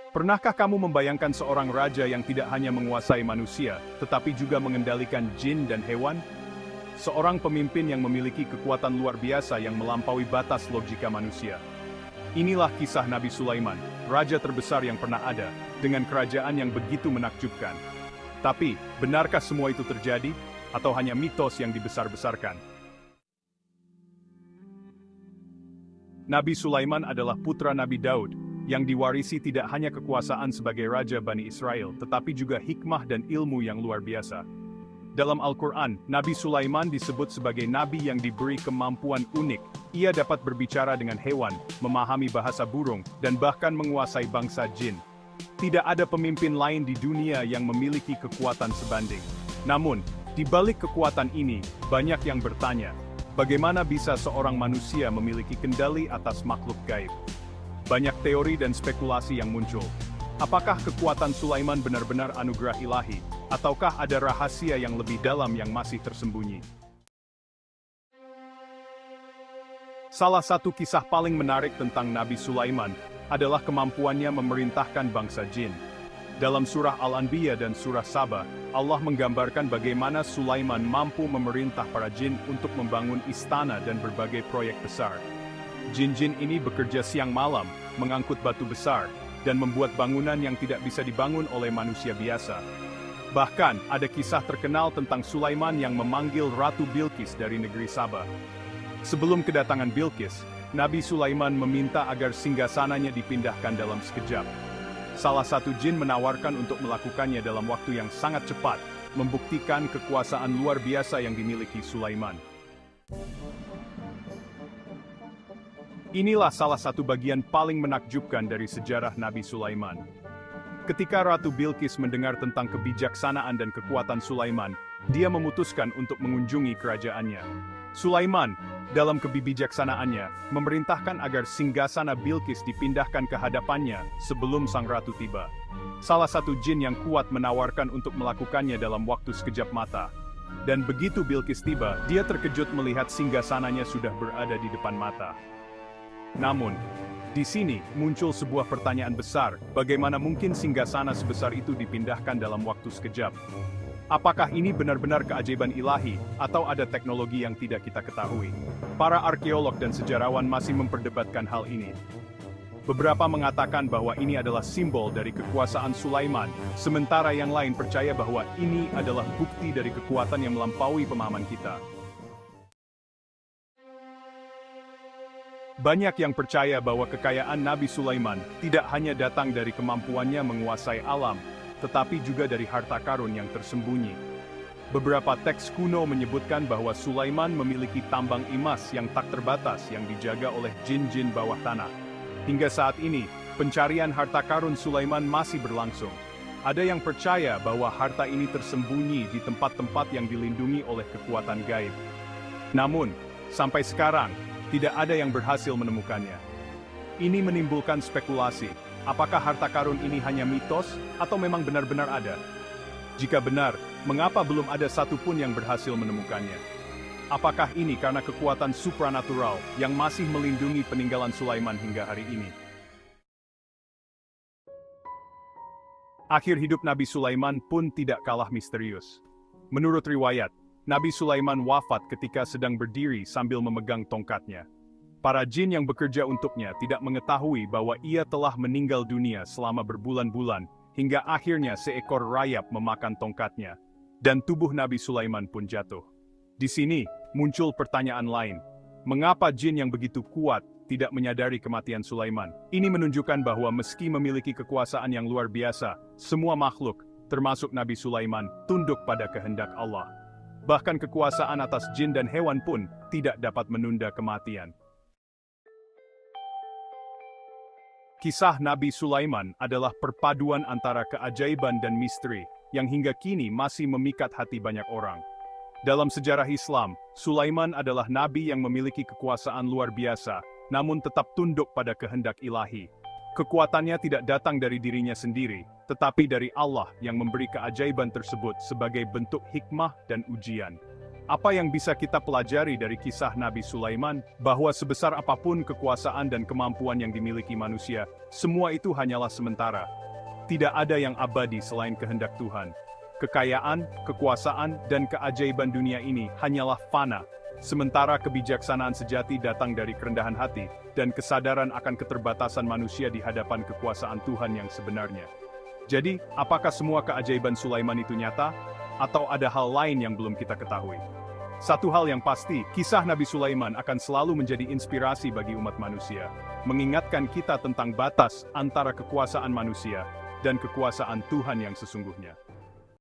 Pernahkah kamu membayangkan seorang raja yang tidak hanya menguasai manusia, tetapi juga mengendalikan jin dan hewan? Seorang pemimpin yang memiliki kekuatan luar biasa yang melampaui batas logika manusia. Inilah kisah Nabi Sulaiman, raja terbesar yang pernah ada, dengan kerajaan yang begitu menakjubkan. Tapi, benarkah semua itu terjadi, atau hanya mitos yang dibesar-besarkan? Nabi Sulaiman adalah putra Nabi Daud, yang diwarisi tidak hanya kekuasaan sebagai raja Bani Israel, tetapi juga hikmah dan ilmu yang luar biasa. Dalam Al-Quran, Nabi Sulaiman disebut sebagai nabi yang diberi kemampuan unik. Ia dapat berbicara dengan hewan, memahami bahasa burung, dan bahkan menguasai bangsa jin. Tidak ada pemimpin lain di dunia yang memiliki kekuatan sebanding. Namun, di balik kekuatan ini, banyak yang bertanya, bagaimana bisa seorang manusia memiliki kendali atas makhluk gaib? Banyak teori dan spekulasi yang muncul. Apakah kekuatan Sulaiman benar-benar anugerah ilahi, ataukah ada rahasia yang lebih dalam yang masih tersembunyi? Salah satu kisah paling menarik tentang Nabi Sulaiman adalah kemampuannya memerintahkan bangsa jin. Dalam surah Al-Anbiya dan surah Saba, Allah menggambarkan bagaimana Sulaiman mampu memerintah para jin untuk membangun istana dan berbagai proyek besar. Jin-jin ini bekerja siang malam, mengangkut batu besar, dan membuat bangunan yang tidak bisa dibangun oleh manusia biasa. Bahkan, ada kisah terkenal tentang Sulaiman yang memanggil Ratu Bilqis dari negeri Saba. Sebelum kedatangan Bilqis, Nabi Sulaiman meminta agar singgasananya dipindahkan dalam sekejap. Salah satu jin menawarkan untuk melakukannya dalam waktu yang sangat cepat, membuktikan kekuasaan luar biasa yang dimiliki Sulaiman. Inilah salah satu bagian paling menakjubkan dari sejarah Nabi Sulaiman. Ketika Ratu Bilqis mendengar tentang kebijaksanaan dan kekuatan Sulaiman, dia memutuskan untuk mengunjungi kerajaannya. Sulaiman, dalam kebijaksanaannya, memerintahkan agar singgasana Bilqis dipindahkan ke hadapannya sebelum sang ratu tiba. Salah satu jin yang kuat menawarkan untuk melakukannya dalam waktu sekejap mata. Dan begitu Bilqis tiba, dia terkejut melihat singgasananya sudah berada di depan mata. Namun, di sini muncul sebuah pertanyaan besar, bagaimana mungkin singgasana sebesar itu dipindahkan dalam waktu sekejap? Apakah ini benar-benar keajaiban ilahi, atau ada teknologi yang tidak kita ketahui? Para arkeolog dan sejarawan masih memperdebatkan hal ini. Beberapa mengatakan bahwa ini adalah simbol dari kekuasaan Sulaiman, sementara yang lain percaya bahwa ini adalah bukti dari kekuatan yang melampaui pemahaman kita. Banyak yang percaya bahwa kekayaan Nabi Sulaiman tidak hanya datang dari kemampuannya menguasai alam, tetapi juga dari harta karun yang tersembunyi. Beberapa teks kuno menyebutkan bahwa Sulaiman memiliki tambang emas yang tak terbatas yang dijaga oleh jin-jin bawah tanah. Hingga saat ini, pencarian harta karun Sulaiman masih berlangsung. Ada yang percaya bahwa harta ini tersembunyi di tempat-tempat yang dilindungi oleh kekuatan gaib. Namun, sampai sekarang, tidak ada yang berhasil menemukannya. Ini menimbulkan spekulasi, apakah harta karun ini hanya mitos, atau memang benar-benar ada? Jika benar, mengapa belum ada satupun yang berhasil menemukannya? Apakah ini karena kekuatan supranatural yang masih melindungi peninggalan Sulaiman hingga hari ini? Akhir hidup Nabi Sulaiman pun tidak kalah misterius. Menurut riwayat, Nabi Sulaiman wafat ketika sedang berdiri sambil memegang tongkatnya. Para jin yang bekerja untuknya tidak mengetahui bahwa ia telah meninggal dunia selama berbulan-bulan, hingga akhirnya seekor rayap memakan tongkatnya, dan tubuh Nabi Sulaiman pun jatuh. Di sini, muncul pertanyaan lain. Mengapa jin yang begitu kuat tidak menyadari kematian Sulaiman? Ini menunjukkan bahwa meski memiliki kekuasaan yang luar biasa, semua makhluk, termasuk Nabi Sulaiman, tunduk pada kehendak Allah. Bahkan kekuasaan atas jin dan hewan pun tidak dapat menunda kematian. Kisah Nabi Sulaiman adalah perpaduan antara keajaiban dan misteri, yang hingga kini masih memikat hati banyak orang. Dalam sejarah Islam, Sulaiman adalah nabi yang memiliki kekuasaan luar biasa, namun tetap tunduk pada kehendak ilahi. Kekuatannya tidak datang dari dirinya sendiri, tetapi dari Allah yang memberi keajaiban tersebut sebagai bentuk hikmah dan ujian. Apa yang bisa kita pelajari dari kisah Nabi Sulaiman, bahwa sebesar apapun kekuasaan dan kemampuan yang dimiliki manusia, semua itu hanyalah sementara. Tidak ada yang abadi selain kehendak Tuhan. Kekayaan, kekuasaan, dan keajaiban dunia ini hanyalah fana, sementara kebijaksanaan sejati datang dari kerendahan hati dan kesadaran akan keterbatasan manusia di hadapan kekuasaan Tuhan yang sebenarnya. Jadi, apakah semua keajaiban Sulaiman itu nyata? Atau ada hal lain yang belum kita ketahui? Satu hal yang pasti, kisah Nabi Sulaiman akan selalu menjadi inspirasi bagi umat manusia, mengingatkan kita tentang batas antara kekuasaan manusia dan kekuasaan Tuhan yang sesungguhnya.